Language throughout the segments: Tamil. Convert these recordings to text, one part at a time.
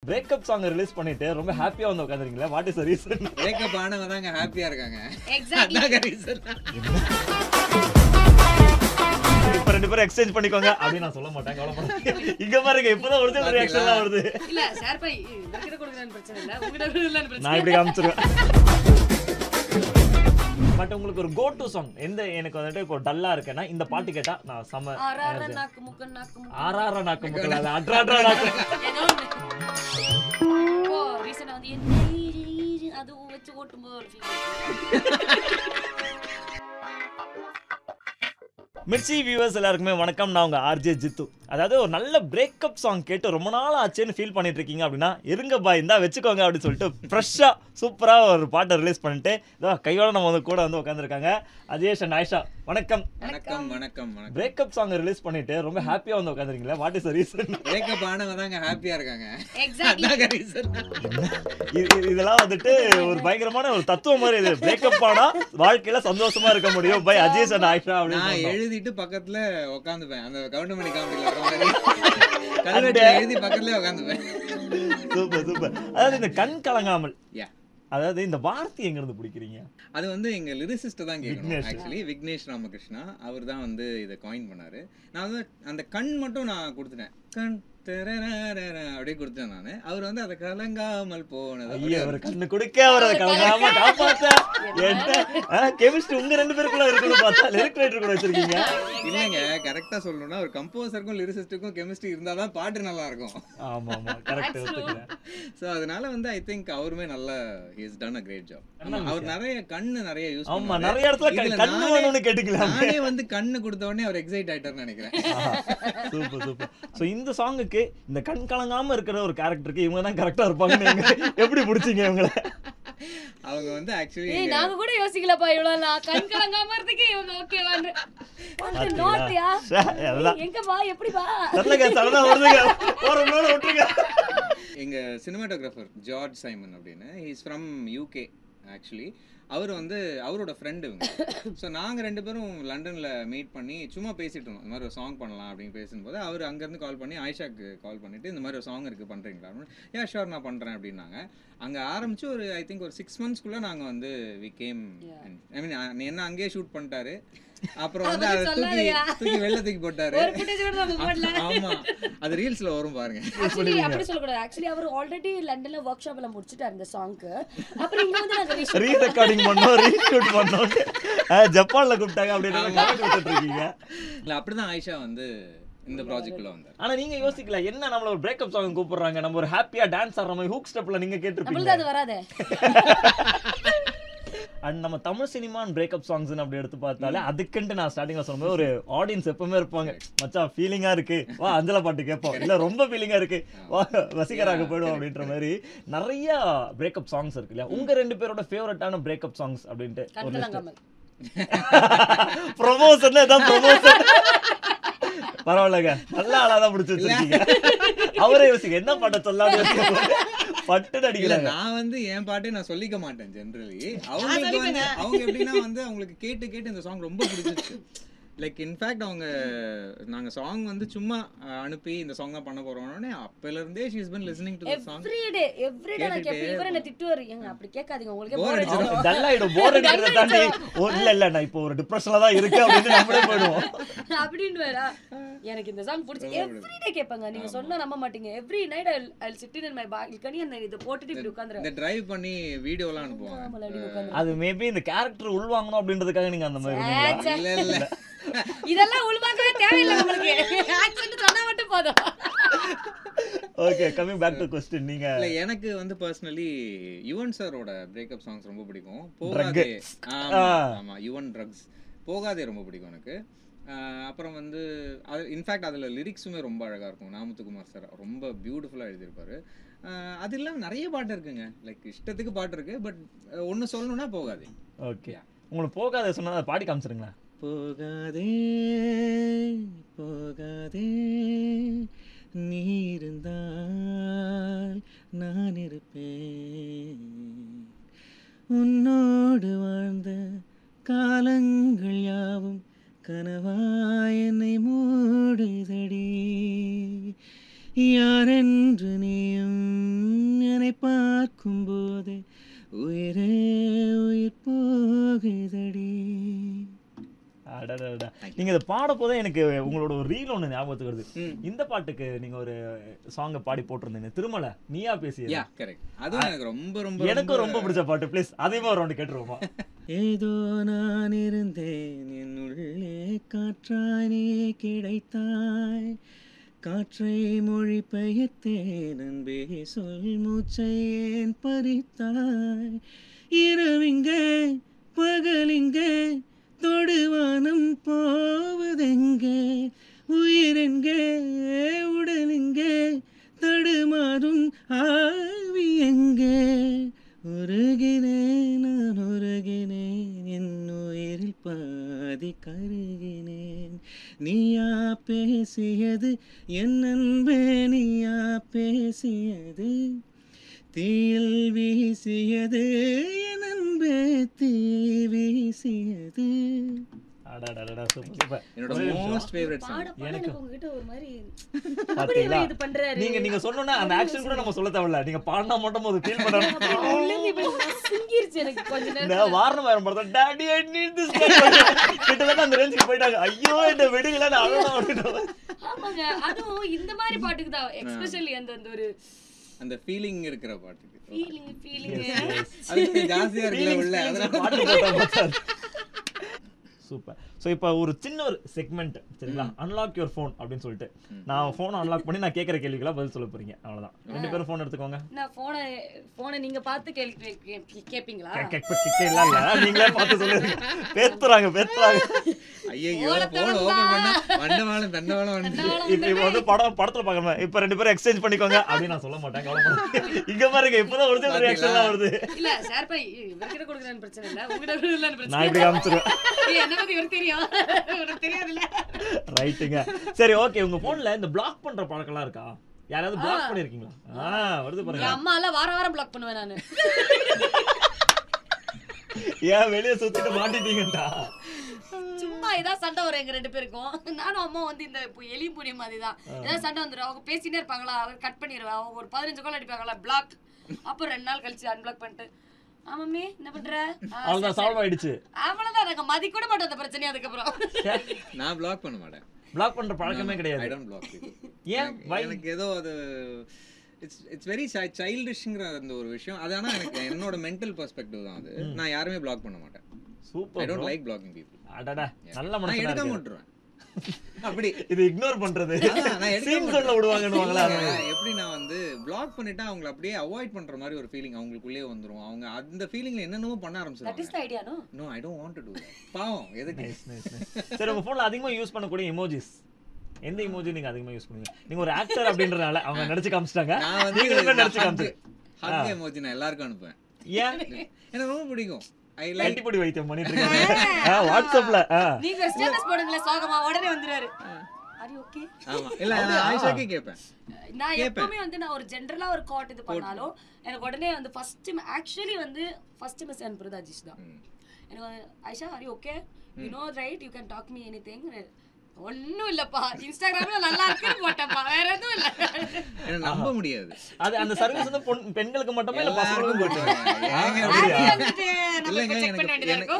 பிரேக்கப் சாங் ரிலீஸ் பண்ணிட்டு ரொம்ப ஹாப்பியா வந்து உட்கார்ந்தீங்களா? What is the reason? Breakup ஆனவங்க தாங்க ஹாப்பியா இருக்காங்க. எக்ஸாக்ட்லி அதாங்க ரீசன். இப்ப ரெண்டு பேரும் எக்ஸ்சேஞ்ச் பண்ணிக்கோங்க அப்படி நான் சொல்ல மாட்டேன், கவலைப்படாதீங்க. இங்க பாருங்க இப்பதான் ஒரிஜினல் ரியாக்ஷன்லாம் வருது. இல்ல ஷேர் பை கிட்ட கொடுக்கறேன்னு பிரச்சனை இல்ல, உங்ககிட்ட இல்லன்னு பிரச்சனை. நான் இப்படி காமிச்சிருவேன். பட் உங்களுக்கு ஒரு கோ டு சாங் எந்த? எனக்கு வந்துட்டு இப்போ டல்லா இருக்கேன்னா இந்த பாட்டு கேட்டா நான் சம ஆறார நாக்கு முக்க நாக்கு முக்க ஆறார நாக்கு முக்கல அது அட்ரா நாக்கு. ஏதோ ஓ ரீசன் வந்து என்ன அது வச்சு ஓட்டும்போது ஒரு ஃபீல். மிர்ச்சி வியூவர்ஸ் எல்லாருக்குமே வணக்கம். நான் உங்க ஆர்ஜே ஜித்து. அதாவது ஒரு நல்ல பிரேக்கப் சாங் கேட்டு ரொம்ப நாள் ஆச்சுன்னு ஃபீல் பண்ணிட்டு இருக்கீங்க அப்படின்னா இருங்க பாய் இந்தா வச்சுக்கோங்க அப்படின்னு சொல்லிட்டு ஃப்ரெஷ்ஷாக சூப்பராக ஒரு பாட்டை ரிலீஸ் பண்ணிட்டு இதோ கையோட நம்ம வந்து கூட வந்து உட்காந்துருக்காங்க அஜேஷ் அண்ட் ஆயிஷா. வணக்கம். வணக்கம் வணக்கம் வணக்கம். பிரேக்கப் சாங் ரிலீஸ் பண்ணிட்டு ரொம்ப ஹாப்பியா வந்து உட்காந்துருக்கீங்களா? What is the reason? Breakup ஆனவங்க தாங்க ஹாப்பியா இருக்காங்க. எக்ஸாக்ட்லி அதாங்க ரீசன். இதெல்லாம் வந்துட்டு ஒரு பயங்கரமான ஒரு தத்துவம் மாதிரி. இது பிரேக்கப் ஆனா வாழ்க்கையில சந்தோஷமா இருக்க முடியும் பை அஜேஷ் அண்ட் ஆயிஷா நான் அப்படின்னு எழுதிட்டு பக்கத்துல உட்காந்துப்பேன். அந்த கவுண்டமணி காமெடில வர மாதிரி கல்வெட்டுல எழுதி பக்கத்துல உட்காந்துப்பேன். Super super. அதாவது இந்த கண் கலங்காமல், யா, அதாவது இந்த வார்த்தை எங்க இருந்து பிடிக்கிறீங்க? அது வந்து எங்க லிரிசிஸ்ட் தான் கேட்கணும். விக்னேஷ். ஆக்சுவலி விக்னேஷ் ராமகிருஷ்ணா அவர் தான் வந்து இதை காயின் பண்ணாரு. நான் வந்து அந்த கண் மட்டும் நான் கொடுத்துட்டேன். கண் அப்படியே கொடுத்தேன் நானு. அவர் வந்து அதை கலங்காமல் போனது. ஐயா அவர் கண்ணு கொடுக்க அவர் அதை கலங்காம காப்பாத்த என்ன கெமிஸ்ட்ரி உங்க ரெண்டு பேருக்குள்ள இருக்குன்னு பார்த்தா லிரிக் ரைட்டர் கூட வச்சிருக்கீங்க. இல்லைங்க, கரெக்டா சொல்லணும்னா ஒரு கம்போசருக்கும் லிரிசிஸ்டுக்கும் கெமிஸ்ட்ரி இருந்தாதான் பாட்டு நல்லா இருக்கும். ஆமா ஆமா கரெக்ட் ஒத்துக்கிறேன். சோ அதனால வந்து ஐ திங்க் அவருமே நல்ல he has done a great job. அவர் நிறைய கண்ணு நிறைய யூஸ் ஆமா பண்ணாரு. நிறைய இடத்துல கண்ணு வேணும்னு கேட்டுக்கலாம். நானே வந்து கண்ணு கொடுத்த உடனே அவர் எக்ஸைட் ஆயிட்டார்னு நினைக்கிறேன். Super super. சோ இந்த சாங்குக்கு இந்த கண் கலங்காம இருக்கிற ஒரு கேரக்டருக்கு இவங்க தான் கரெக்டா இருப்பாங்கன்னு எப்படி பிடிச்சீங்க இவங்கள? அவங்க வந்து ஆக்சுவலி ஏய் நாங்க கூட யோசிக்கலப்பா இவ்வளவு நான் கண் கலங்காம இருந்துக்கு இவங்க ஓகேவான்னு. வந்து நோட்டியா அதெல்லாம் எங்க பா எப்படி பா தெரியலங்க சடனா வருதுங்க போறோம்னு விட்டுருங்க. எங்க சினிமாட்டோகிராஃபர் ஜார்ஜ் சைமன் அப்படின்னு he is from UK actually. அவர் வந்து அவரோட ஃப்ரெண்டு இவங்க. ஸோ நாங்கள் ரெண்டு பேரும் லண்டனில் மீட் பண்ணி சும்மா பேசிட்டு இருந்தோம். இந்த மாதிரி ஒரு சாங் பண்ணலாம் அப்படின்னு பேசும்போது அவர் அங்கேருந்து கால் பண்ணி ஆயிஷாக்கு கால் பண்ணிவிட்டு இந்த மாதிரி ஒரு சாங் இருக்குது பண்ணுறீங்களா அப்படின்னு. ஏ ஷோர் நான் பண்ணுறேன் அப்படின்னாங்க. அங்கே ஆரம்பித்து ஒரு ஐ திங்க் ஒரு 6 monthsக்குள்ளே நாங்கள் வந்து வி கேம். ஐ மீன் என்ன அங்கேயே ஷூட் பண்ணிட்டாரு. அப்புறம் வந்து அதை தூக்கி வெளில தூக்கி போட்டாரு. ஒரு ஃபுட்டேஜ் கூட நம்ம போடல. ஆமா, அது ரீல்ஸ்ல வரும் பாருங்க. ஆக்சுவலி அப்படி சொல்ல கூடாது. ஆக்சுவலி அவர் ஆல்ரெடி லண்டன்ல வொர்க் ஷாப் எல்லாம் முடிச்சிட்டாரு இந்த சாங்க்கு. அப்புறம் இங்க வந்து நாங்க ரீ ரெக்கார்டிங் பண்ணோம், ரீஷூட் பண்ணோம். ஜப்பான்ல கூப்பிட்டாங்க அப்படின்னு கமெண்ட் விட்டுட்டு இருக்கீங்க. இல்ல அப்படிதான் ஆயிஷா வந்து இந்த ப்ராஜெக்ட்ல வந்தார். ஆனா நீங்க யோசிக்கல என்ன நம்மள ஒரு பிரேக்கப் சாங் கூப்பிடுறாங்க, நம்ம ஒரு ஹாப்பியா டான்ஸ் ஆடுற மாதிரி ஹூக் ஸ்டெப்ல நீங்க கேட்டிருப்பீங்க. நம்மளுக்கு அது வராதே. அண்ட் நம்ம தமிழ் சினிமா பிரேக்கப் சாங்ஸ் அப்படி எடுத்து பார்த்தாலே அதுக்குன்ட்டு நான் ஸ்டார்டிங்ல சொன்னது ஒரு ஆடியன்ஸ் எப்பவுமே இருப்பாங்க. மச்சான் ஃபீலிங்கா இருக்கு வா அஞ்சல பாட்டு கேட்போம், இல்ல ரொம்ப ஃபீலிங்கா இருக்கு வா வசீகராக போயிடும் அப்படின்ற மாதிரி நிறைய பிரேக்கப் சாங்ஸ் இருக்கு இல்லையா? உங்க ரெண்டு பேரோட ஃபேவரட்டான பிரேக்கப் சாங்ஸ் அப்படின்ட்டு ஒரு லிஸ்ட். ப்ரொமோஷன் தான் ப்ரொமோஷன். பரவாயில்லங்க நல்ல ஆளாதான் பிடிச்சி வச்சிருக்கீங்க. அவரே யோசிக்க என்ன பாட்ட சொல்லாத பட்டு அடிக்கிறாங்க. நான் வந்து என் பாட்டே நான் சொல்லிக்க மாட்டேன் ஜெனரலி. அவங்களுக்கு வந்து அவங்க எப்படின்னா வந்து அவங்களுக்கு கேட்டு கேட்டு இந்த சாங் ரொம்ப பிடிச்சிச்சு. லைக் இன்ஃபேக்ட் அவங்க நாங்க சாங் வந்து சும்மா அனுப்பி இந்த சாங் தான் பண்ண போறோம்னே அப்பல இருந்தே she has been listening to the song every day நான் கேப்பேன். இவரே என்ன திட்டுவாரு, ஏங்க அப்படி கேட்காதீங்க உங்களுக்கு Bore போர் அடிச்சிடும். டல்லாயிடும். போர் அடிக்கிறத தாண்டி இல்ல நான் இப்போ ஒரு டிப்ரஷன்ல தான் இருக்கு அப்படின்னு நம்மளே போயிடுவோம் அப்படின்னு வேற. எனக்கு இந்த சாங் பிடிச்சி எவ்ரி டே கேட்பாங்க. நீங்க சொன்னா நம்ப மாட்டீங்க. Every night I'll sit in my balcony and இத போட்டுட்டு இப்படி உட்கார்ந்துறேன். இந்த டிரைவ் பண்ணி வீடியோலாம் அனுப்புவாங்க. அது மேபி இந்த கேரக்டர் உள்வாங்கணும் அப்படின்றதுக்காக நீங்க அந்த மாதிரி இருந்தீங்களா? இல்ல இல்ல இதெல்லாம் உள்வாங்கவே தேவையில்லை உங்களுக்கு. ஆக்சென்ட் சொன்னா மட்டும் போதும். Okay coming back to question. நீங்க இல்ல எனக்கு வந்து பர்சனலி யுவன் சாரோட பிரேக்கப் சாங்ஸ் ரொம்ப பிடிக்கும். போகாதே. ஆமா யுவன் ட்ரக்ஸ் போகாதே ரொம்ப பிடிக்கும் எனக்கு. அப்புறம் வந்து அது இன்ஃபேக்ட் அதில் லிரிக்ஸுமே ரொம்ப அழகாக இருக்கும். நாமுத்துக்குமார் சார் ரொம்ப பியூட்டிஃபுல்லாக எழுதியிருப்பாரு. அது இல்லாமல் நிறைய பாட்டு இருக்குங்க. லைக் இஷ்டத்துக்கு பாட்டு இருக்கு. பட் ஒன்று சொல்லணும்னா போகாதே. ஓகே உங்களுக்கு போகாதே சொன்னா அதை பாடி காமிச்சிருங்களா? போகாதே போகாதே நீ இருந்தால் நான் இருப்பேன், உன்னோடு வாழ்ந்த காலங்கள் யாவும் கனவாய் என்னை மூடுதடி, யாரென்று நீயும் பார்க்கும் போது உயிரே உயிர் போகுதடி. அடடடா. நீங்க இதை பாட போதே எனக்கு உங்களோட ஒரு ரீல் ஒண்ணு ஞாபகத்துக்கு வருது. இந்த பாட்டுக்கு நீங்க ஒரு சாங்க பாடி போட்டிருந்தீங்க, திருமலை நீயா பேசிய. Yeah correct. அதுவும் எனக்கு ரொம்ப ரொம்ப எனக்கும் ரொம்ப பிடிச்ச பாட்டு. ப்ளீஸ் அதையும் ஒரு ரவுண்ட் கேட்டுருவோமா? ஏதோ நான் இருந்தேன் என்னுள்ளே காற்றாய் நீ கிடைத்தாய், காற்றை மொழி பெயர்த்தேன் அன்பே சொல் மூச்சை ஏன் பறித்தாய், இரவிங்கே பகலிங்கே தொடுவானம் போவதெங்கே, உயிரெங்கே உடலெங்கே தடுமாறும் ஆவி எங்கே, உருகினேன் நான் உருகினேன் என் உயிரில் பாதி கருகினேன், நீயா பேசியது என் அன்பே நீயா பேசியது, தீயில் வீசியது என் அன்பே தீ வீசியது. அடடடடா, சூப்பர் சூப்பர். என்னோட மோஸ்ட் ஃபேவரட் சாங். எனக்கு உங்ககிட்ட ஒரு மாதிரி பாத்தீங்களா? இது பண்றாரு. நீங்க சொன்னோன்னா அந்த ஆக்ஷன் கூட நம்ம சொல்ல தேவையில்ல, நீங்க பாடினா மட்டும் அது ஃபீல் பண்ணணும். சிங்கிருச்சு எனக்கு கொஞ்ச நேரம். இந்த வாரணமாயிரம் படத்துல டாடி ஐ நீட் திஸ் கிட்டத்தட்ட அந்த ரேஞ்சுக்கு போயிட்டாங்க. ஐயோ என்ன விடுங்களா நான் அழணும் அப்படின்ற. ஆமாங்க, அதுவும் இந்த மாதிரி பாட்டுக்கு தான் எஸ்பெஷலி அந்த ஒரு அந்த ஃபீலிங் இருக்கிற பாட்டுக்கு ஃபீலிங் அது ஜாஸ்தியா இருக்குல்ல உள்ள, அதனால பாட்டு போட்டா பார்த்தாரு. சூப்பர். ஸோ இப்போ ஒரு சின்ன ஒரு செக்மெண்ட் சரிங்களா, அன்லாக் யுவர் ஃபோன் அப்படின்னு சொல்லிட்டு நான் ஃபோனை அன்லாக் பண்ணி நான் கேட்குற கேள்விக்கெல்லாம் பதில் சொல்ல போறீங்க. அவ்வளோதான். 2 பேரும் ஃபோன் எடுத்துக்கோங்க. நான் ஃபோனை நீங்க பார்த்து கேட்பீங்களா? இல்ல நீங்களே பார்த்து சொல்லுங்க. பேத்துறாங்க. ஐயோ ஃபோன் ஓபன் பண்ணா வண்டவாளம் தண்டவாளம் வந்து இப்போ வந்து படத்துல பார்க்கணும். இப்போ 2 பேரும் எக்ஸ்சேஞ்ச் பண்ணிக்கோங்க அப்படின்னு நான் சொல்ல மாட்டேன். கவலைப்படாதீங்க. இங்க பாருங்க இப்பதான் ஒரிஜினல் ரியாக்ஷன்லாம் வருது. இல்ல ஷேர் பை இவர்கிட்ட கொடுக்கறேன்னு பிரச்சனை இல்ல, உங்ககிட்ட கொடுக்கறேன்னு பிரச்சனை. நான் இப்படி காமிச்சிருவேன். என்ன பத்தி இவருக்கு தெரியும், உனக்கு தெரியாதுல்ல. ரைட்டுங்க. சரி ஓகே. உங்க போன்ல இந்த பிளாக் பண்ற பழக்கம்லாம் இருக்கா? யாராவது பிளாக் பண்ணிருக்கீங்களா? வருது பாருங்க. என் அம்மா எல்லாம் வாரம் பிளாக் பண்ணுவேன் நானு. ஏன் வெளிய சுத்திட்டு மாட்டிட்டீங்கடா? சும்மா ஏதாவது சண்டை வரும் எங்க 2 பேருக்கும். நானும் அம்மா வந்து இந்த எலி புடி மாதிரி தான். ஏதாவது சண்டை வந்துடும், அவங்க பேசினே இருப்பாங்களா, அவர் கட் பண்ணிடுவேன். அவங்க ஒரு 15 கால் அடிப்பாங்களா பிளாக். அப்புறம் 2 நாள் கழிச்சு அன்பிளாக் பண்ணிட்டு ஆமாமே என்ன பண்ற, அவ்வளவுதான் சால்வ் ஆயிடுச்சு. அவ்வளவுதான். நாங்க மதி கூட மாட்டோம் அந்த பிரச்சனை. அதுக்கப்புறம் நான் பிளாக் பண்ண மாட்டேன். பிளாக் பண்ற பழக்கமே கிடையாது. I don't block people. ஏன்? எனக்கு ஏதோ அது இட்ஸ் வெரி சைல்டிஷ்ங்கிற அந்த ஒரு விஷயம். அது ஆனா எனக்கு என்னோட மென்டல் பெர்ஸ்பெக்டிவ் தான் அது. நான் யாருமே பிளாக் பண்ண மாட்டேன். Super. I don't like blocking people. அடடா நல்ல நான் மனுஷனா எடுக்க இருக்கு. மாட்டேன். அப்படி இது இக்னோர் பண்றது. நான் எடுக்க சீன் சொல்ல விடுவாங்கன்னுவாங்களா? எப்படி நான் வந்து பிளாக் பண்ணிட்டா அவங்களை அப்படியே அவாய்ட் பண்ற மாதிரி ஒரு ஃபீலிங் அவங்களுக்குள்ளே வந்துரும். அவங்க அந்த ஃபீலிங்ல என்னென்னமோ பண்ண தட் இஸ் தி ஐடியா. ஆரம்பிச்சிடுவாங்க. No I don't want to do that. பாவம் எதுக்கு? சரி உங்க போன்ல அதிகமா யூஸ் பண்ணக்கூடிய எமோஜிஸ் எந்த எமோஜி நீங்க அதிகமா யூஸ் பண்ணுவீங்க? நீங்க ஒரு ஆக்டர் அப்படின்றனால அவங்க நடிச்சு காமிச்சிட்டாங்க. நான் வந்து நீங்க நடிச்சு காமிச்சு ஹக் எமோஜி நான் எல்லாருக்கும் அனுப்புவேன். ஏன்? எனக்கு ரொம்ப பிடிக்கும். ஐ லைக் கட்டிப்படி வைத்தியம் பண்ணிட்டு இருக்காங்க வாட்ஸ்அப்ல. நீங்க ஸ்டேட்டஸ் போடுங்களே சோகமா உடனே வந்துறாரு. R you okay? ஆமா இல்ல நான் ஆயிஷாக்கே கேட்பேன். நான் எப்பவுமே வந்து நான் ஒரு ஜெனரலா ஒரு காட் இது பண்ணாலும் எனக்கு உடனே வந்து ஃபர்ஸ்ட் ஆக்சுவலி வந்து ஃபர்ஸ்ட் மெசேஜ் அனுப்புறது அஜிஷ் தான். எனக்கு வந்து Aisha are you okay, you know right, you can talk me anything. ஒன்னும் இல்லப்பா, இன்ஸ்டாகிராம்ல நல்லா இருக்குன்னு போட்டப்பா, வேற எதுவும் இல்ல. என்ன நம்ப முடியாது. அது அந்த சர்வீஸ் வந்து பெண்களுக்கு மட்டுமே இல்ல பசங்களுக்கும் போட்டு.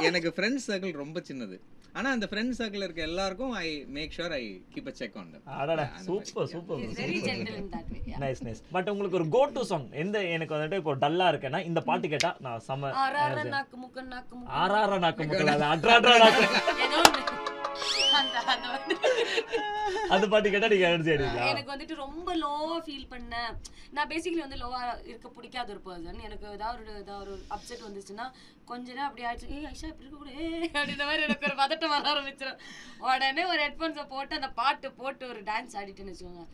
எனக்கு ஃப்ரெண்ட்ஸ் சர்க்கிள் ரொம்ப சின்னது. ஆனா அந்த ஃப்ரெண்ட்ஸ் சர்க்கிள் இருக்க எல்லாருக்கும் I make sure I keep a check on them. அடடா super super. Very gentle in that way. Nice nice. But உங்களுக்கு ஒரு கோ டு சாங் எந்த? எனக்கு வந்துட்டு இப்போ டல்லா இருக்கேன்னா இந்த பாட்டு கேட்டா நான் சம ஆறார நாக்கு முக்க நாக்கு முக்க ஆறார நாக்கு முக்கல அது அட்ராட்ரா நாக்கு ஏதோ அந்த பாட்டு கேட்டா நீங்க எனர்ஜி ஆயிடுவீங்களா? எனக்கு வந்துட்டு ரொம்ப லோவா ஃபீல் பண்ண, நான் பேசிக்கலி வந்து லோவா இருக்க பிடிக்காத ஒரு பர்சன். எனக்கு ஏதாவது ஒரு அப்செட் வந்துச்சுன்னா கொஞ்ச நேரம் அப்படி ஆயிடுச்சு, ஏய் ஐஷா இப்படி இருக்க கூட அப்படின்ற மாதிரி எனக்கு ஒரு பதட்டம் வர ஆரம்பிச்சிடும். உடனே ஒரு ஹெட்ஃபோன்ஸை போட்டு அந்த பாட்டு போட்டு ஒரு டான்ஸ் ஆடிட்டுன்னு வச்சுக்கோங்க.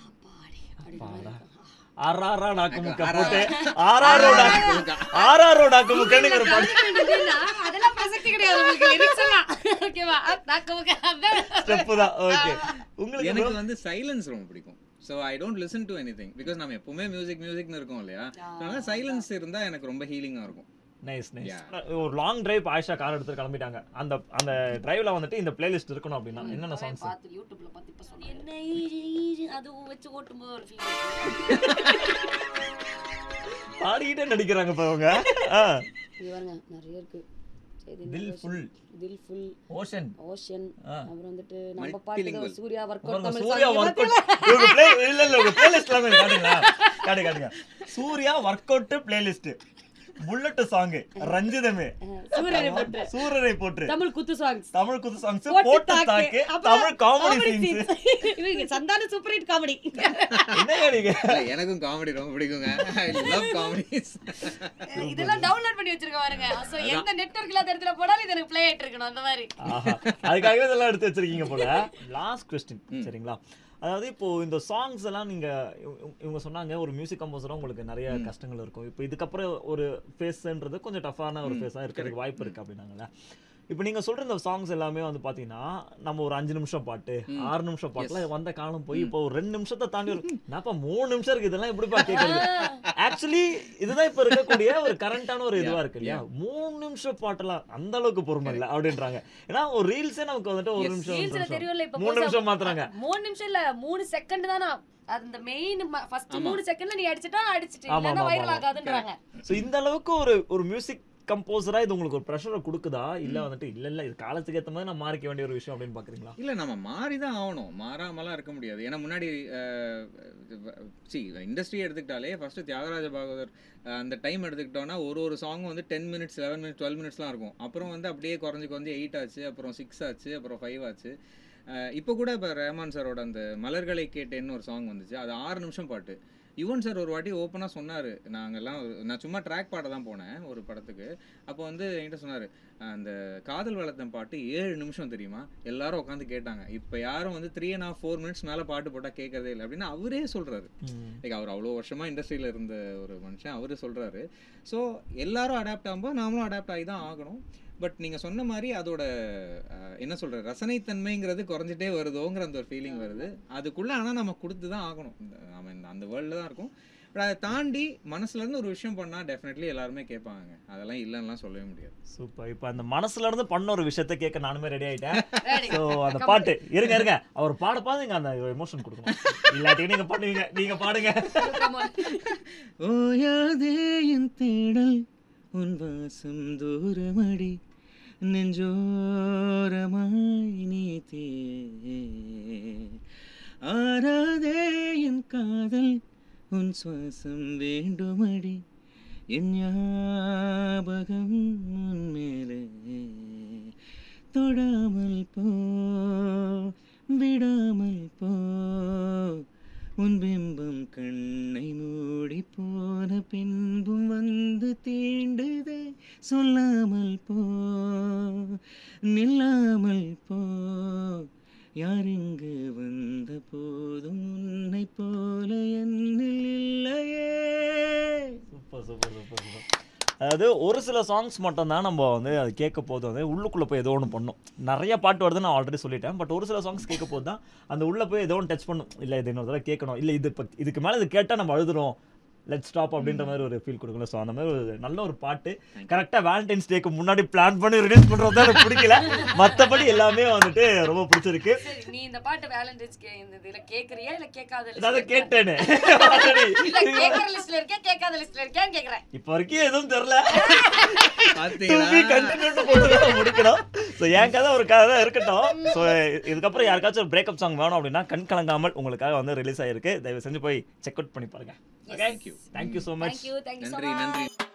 அப்பாடி அப்படி ஆறாரா நாக்கு முக்க போட்டு ஆறாரோ நாக்கு முக்கன்னு ஒரு பாட்டு. அதெல்லாம் பிரசக்தி கிடையாது உங்களுக்கு, லிரிக்ஸ் எல்லாம் ஓகேவா? நாக்கு முக்க ஸ்டெப் தான். ஓகே. உங்களுக்கு எனக்கு வந்து சைலன்ஸ் ரொம்ப பிடிக்கும். So I don't listen to anything because நாம எப்பவுமே மியூசிக்னு இருக்கோம் இல்லையா? அதனால சைலன்ஸ் இருந்தா எனக்கு ரொம்ப ஹீலிங்கா இருக்கும். Nice nice. ஒரு லாங் டிரைவ் ஆயிஷா கார் எடுத்து கிளம்பிட்டாங்க. அந்த டிரைவ்ல வந்துட்டு இந்த பிளேலிஸ்ட் இருக்கணும் அப்படின்னா என்னென்ன சாங்ஸ்? பார்த்து யூடியூப்ல பார்த்து இப்ப சொன்னேன். என்ன அது வெச்சு ஓட்டும்போது ஒரு ஃபீல். ஆடிக்கிட்டே நடிக்கிறாங்க இப்ப அவங்க. இது பாருங்க நிறைய இருக்கு. தில் ஃபுல் ஓஷன் அப்புறம் வந்துட்டு நம்ம பாட்டு Suriya work out Tamil Suriya work out உங்க ப்ளே இல்ல உங்க பிளேலிஸ்ட் எல்லாம் காட்டுங்களா? காட்டுங்க Suriya work out playlist bullet song Ranjithame Soorarai Pottru Tamil குத்து சாங்ஸ் போட்டு தாக்கு தமிழ் காமெடி சீன்ஸ் இவங்க சந்தான சூப்பர் ஹிட் காமெடி. என்ன கேடிங்க? எனக்கும் காமெடி ரொம்ப பிடிக்குங்க. I love comedies. இதெல்லாம் டவுன்லோட் பண்ணி வச்சிருக்க பாருங்க. சோ எந்த நெட்வொர்க்ல அந்த இடத்துல போடாலும் இது எனக்கு ப்ளே ஆயிட்டு இருக்கணும் அந்த மாதிரி. அதுக்காகவே இதெல்லாம் எடுத்து வச்சிருக்கீங்க போல. லாஸ்ட் क्वेश्चन சரிங்களா? அதாவது இப்போ இந்த சாங்ஸ் எல்லாம் நீங்க இவங்க சொன்னாங்க ஒரு மியூசிக் கம்போசரா உங்களுக்கு நிறைய கஷ்டங்கள் இருக்கும். இப்போ இதுக்கப்புறம் ஒரு ஃபேஸ்ன்றது கொஞ்சம் டஃப்பான ஒரு ஃபேஸா இருக்கிறதுக்கு வாய்ப்பு இருக்கு அப்படின்னாங்கல்ல. இப்போ நீங்க சொல்ற இந்த சாங்ஸ் எல்லாமே வந்து பாத்தீங்கன்னா நம்ம ஒரு 5 நிமிஷம் பாட்டு 6 நிமிஷம் பாட்டுல வந்த காலம் போய் இப்போ ஒரு 2 நிமிஷத்தை தாண்டி என்னப்பா 3 நிமிஷம் இருக்கு இதெல்லாம் எப்படிப்பா கேட்கறது? ஆக்சுவலி இதுதான் இப்ப இருக்கக்கூடிய ஒரு கரண்டான ஒரு இதுவா இருக்கு இல்லையா? 3 நிமிஷம் பாட்டெல்லாம் அந்த அளவுக்கு பொறுமை இல்லை அப்படின்றாங்க. ஏன்னா ஒரு ரீல்ஸே நமக்கு வந்துட்டு 1 நிமிஷம் 3 நிமிஷம் மாத்துறாங்க. 3 நிமிஷம் இல்ல 3 செகண்ட் தானா அந்த மெயின் ஃபர்ஸ்ட் 3 செகண்ட்ல நீ அடிச்சிட்டா அடிச்சிட்டு இல்லனா வைரல் ஆகாதுன்றாங்க. சோ இந்த அளவுக்கு ஒரு மியூசிக் கம்போசரா இது உங்களுக்கு ஒரு பிரஷரை கொடுக்குதா இல்ல வந்துட்டு இல்ல இது காலத்துக்கு ஏத்த மாதிரி நான் மாறிக்க வேண்டிய ஒரு விஷயம் அப்படின்னு பாக்குறீங்களா? இல்ல நம்ம மாறிதான் ஆகணும், மாறாமலாம் இருக்க முடியாது. ஏன்னா முன்னாடி இண்டஸ்ட்ரி எடுத்துக்கிட்டாலே ஃபர்ஸ்ட் தியாகராஜ பாகவதர் அந்த டைம் எடுத்துக்கிட்டோம்னா ஒரு சாங் வந்து 10 மினிட்ஸ் 11 மினிட்ஸ் 12 மினிட்ஸ்லாம் இருக்கும். அப்புறம் வந்து அப்படியே குறைஞ்சு 8 ஆச்சு, அப்புறம் 6 ஆச்சு, அப்புறம் 5 ஆச்சு. இப்போ கூட இப்போ ரஹ்மான் சாரோட அந்த மலர்களை கேட்டேன்னு ஒரு சாங் வந்துச்சு, அது 6 நிமிஷம் பாட்டு. யுவன் சார் ஒரு வாட்டி ஓப்பனாக சொன்னார், நான் சும்மா ட்ராக் பாட தான் போனேன் ஒரு படத்துக்கு. அப்போ வந்து என்கிட்ட சொன்னார், அந்த காதல் வளர்த்தன் பாட்டு 7 நிமிஷம் தெரியுமா, எல்லாரும் உட்காந்து கேட்டாங்க. இப்போ யாரும் வந்து 3.5 4 மினிட்ஸ் மேலே பாட்டு போட்டால் கேட்கறதே இல்லை அப்படின்னு அவரே சொல்கிறாரு. லைக் அவர் அவ்வளோ வருஷமாக இண்டஸ்ட்ரியில் இருந்த ஒரு மனுஷன், அவரு சொல்கிறாரு. ஸோ எல்லாரும் அடாப்ட் ஆகும்போது நாமளும் அடாப்ட் ஆகி தான் ஆகணும். பட் நீங்கள் சொன்ன மாதிரி அதோட என்ன சொல்கிற ரசனைத்தன்மைங்கிறது குறைஞ்சிட்டே வருதோங்கிற அந்த ஒரு ஃபீலிங் வருது அதுக்குள்ளே. ஆனால் நம்ம கொடுத்து தான் ஆகணும், நம்ம அந்த வேர்ல்டில் தான் இருக்கும். பட் அதை தாண்டி மனசுலேருந்து ஒரு விஷயம் பண்ணால் டெஃபினெட்லி எல்லாருமே கேட்பாங்க, அதெல்லாம் இல்லைன்னா சொல்லவே முடியாது. சூப்பர். இப்போ அந்த மனசுலேருந்து பண்ண ஒரு விஷயத்த கேட்க நானுமே ரெடி ஆகிட்டேன். ஸோ அந்த பாட்டு இருங்க அவர் பாட நீங்கள் அந்த எமோஷன் கொடுக்கணும், இல்லாட்டி நீங்கள் பண்ணுவீங்க, நீங்கள் பாடுங்க. ஓயாதே என் தேடல் உன் வாசம் தூரமடி நெஞ்சோரமாய் நீத்தே ஆராதே என் காதல் உன் சுவாசம் வேண்டுமடி என் ஞாபகம் உன் மேலே தொடாமல் போ விடாமல் போ உன் பிம்பம் கண்ணை மூடி போன பின்பும் வந்து தீண்டுதே சொல்லாமல் போ நில்லாமல் போ யார் இங்கு வந்த போதும் உன்னை போல என்னில் இல்லையே. Super super super super. அதாவது ஒரு சில சாங்ஸ் மட்டும் தான் நம்ம வந்து அது கேட்க போது வந்து உள்ளுக்குள்ளே போய் ஏதோ ஒன்று பண்ணும். நிறைய பாட்டு வருது நான் ஆல்ரெடி சொல்லிட்டேன். பட் ஒரு சில சாங்ஸ் கேட்க போது தான் அந்த உள்ளே போய் ஏதோ ஒன்று டச் பண்ணும். இல்லை இது இன்னொரு தடவை கேட்கணும், இல்லை இதுக்கு மேலே இது கேட்டால் நம்ம அழுதுறோம், லெட் ஸ்டாப் அப்படின்ற மாதிரி ஒரு ஃபீல் கொடுக்கல. ஸோ அந்த மாதிரி ஒரு நல்ல ஒரு பாட்டு கரெக்டாக வேலண்டைன்ஸ் டேக்கு முன்னாடி பிளான் பண்ணி ரிலீஸ் பண்ணுறது தான் எனக்கு பிடிக்கல. மற்றபடி எல்லாமே வந்துட்டு ரொம்ப பிடிச்சிருக்கு. நீ இந்த பாட்டு வேலண்டைன்ஸ் இந்த இதில் கேட்குறியா இல்லை கேட்காத? அதை கேட்டேனே, கேட்குற லிஸ்ட்ல இருக்கேன் கேட்காத லிஸ்ட்ல இருக்கேன்னு கேட்குறேன். இப்போ வரைக்கும் எதுவும் தெரியல, முடிக்கணும். ஸோ என் கதை ஒரு கதை தான் இருக்கட்டும். ஸோ இதுக்கப்புறம் யாருக்காச்சும் ஒரு பிரேக்கப் சாங் வேணும் அப்படின்னா கண் கலங்காமல் உங்களுக்காக வந்து ரிலீஸ் ஆயிருக்கு, தயவு செஞ்சு போய் செக் அவுட் பண்ணி பாருங்க. Thank you. Thank you so much. Thank you so much. நன்றி.